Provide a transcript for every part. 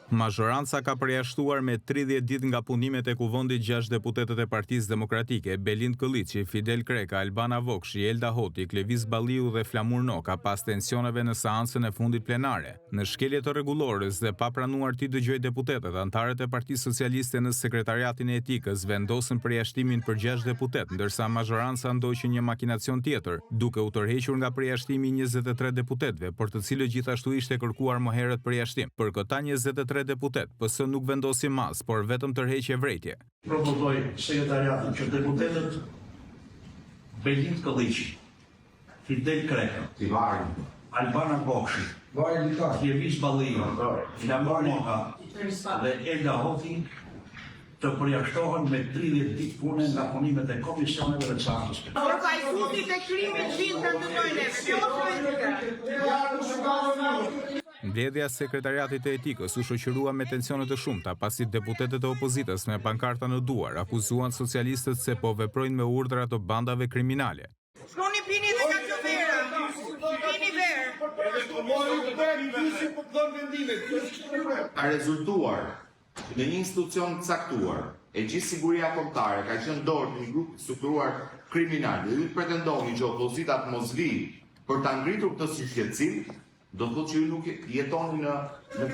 Mazhoranca ka përjashtuar me 30 ditë nga punimet e kuvendit 6 deputetët e Partisë Demokratike, Belind Kolliçi, Fidel Kreka, Albana Vokshi, Elda Hoti, Kleviz Balliu dhe Flamur Noka pas tensioneve në seancën e fundit plenare. Në shkelje të rregullorës dhe pa pranuar t'i dëgjojë deputetët, antarët e Partisë Socialiste në sekretariatin e etikës vendosën përjashtimin për 6 deputet, ndërsa mazhoranca ndoqi një makinacion tjetër, duke u tërhequr nga përjashtimi 23 deputetëve, për të cilët gjithashtu ishte kërkuar më herët përjashtim. Për këta 23 deputet, PS nuk vendosi mas, por vetëm tërheqje vrejtje. Propozoj sekretariatin që deputetët Belind Kolliçi, Fidel Kreka, Albana Vokshi, Kleviz Balliu, Flamur Noka dhe Elda Hoti të përjashtohen me 30 ditë pune nga punimet e komisioneve dhe seancës. Përfaqësuesit e krimit vinë të ndërtojnë. Mbledhja e sekretariatit të etikës u shoqërua me tensione të shumta pasi deputetët e opozitës me pankarta në duar akuzuan socialistët se po veprojnë me urdhra të bandave kriminale. Shkoni pini dhe nga qevera. Pini verë. Ka rezultuar në një institucion caktuar e gjithë siguria kombëtare ka qenë dorë një grup strukturuar kriminal dhe ju pretendoni që opozitat mos vi për ta ngritur këtë shqetësim, do të thotë që ju nuk jetoni në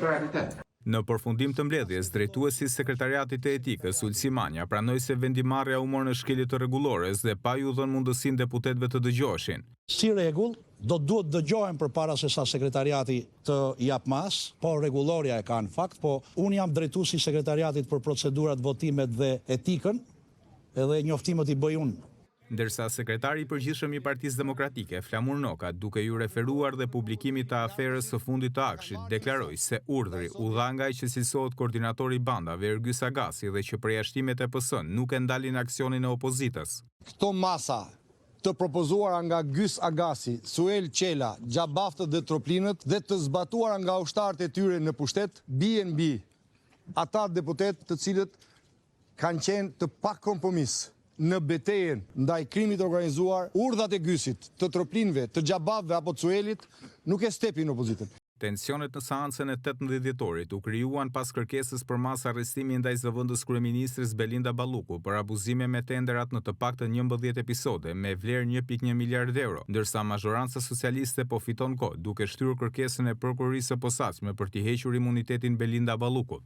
realitet. Në përfundim të mbledhjes, drejtuesi i sekretariatit të etikës, Ulsi Manja, pranoi se vendimarrja u mor në shkelje të rregullores dhe pa ju dhënë mundësinë deputetëve të dëgjoheshin. Si rregull, duhet dëgjohen përpara se sa sekretariati të jap mas, po rregulloria e ka në fakt, po unë jam drejtuesi i sekretariatit për procedurat, votimet dhe etikën, edhe njoftimet i bëj unë. Ndërsa sekretari i përgjithshëm i Partisë Demokratike, Flamur Noka, duke ju referuar dhe publikimit të aferës së fundit të Akshit, deklaroi se urdhri u dha nga ai që cilësohet koordinatori i bandave Ergys Agasi dhe që përjashtimet e PS nuk e ndalin aksionin e opozitës. Këto masa të propozuara nga Gys Agasi, Suel Qela, Gjabaftët dhe Troplinët dhe të zbatuara nga ushtarët e tyre në pushtet, bien mbi ata deputet të cilët kanë qenë të pa kompromis në betejën ndaj krimit organizuar. Urdhat e Gysit, të Troplinëve, të Gjabavëve apo të Suelit nuk e stepin opozitën. Tensionet në seancën e 18 dhjetorit u krijuan pas kërkesës për mas arrestimi ndaj zëvendës kryeministres Belinda Balluku për abuzime me tenderat në të paktën 11 episode me vlerë 1.1 miliard euro, ndërsa mazhoranca socialiste po fiton kohë duke shtyrë kërkesën e prokurorisë së posaçme për t'i hequr imunitetin Belinda Ballukut.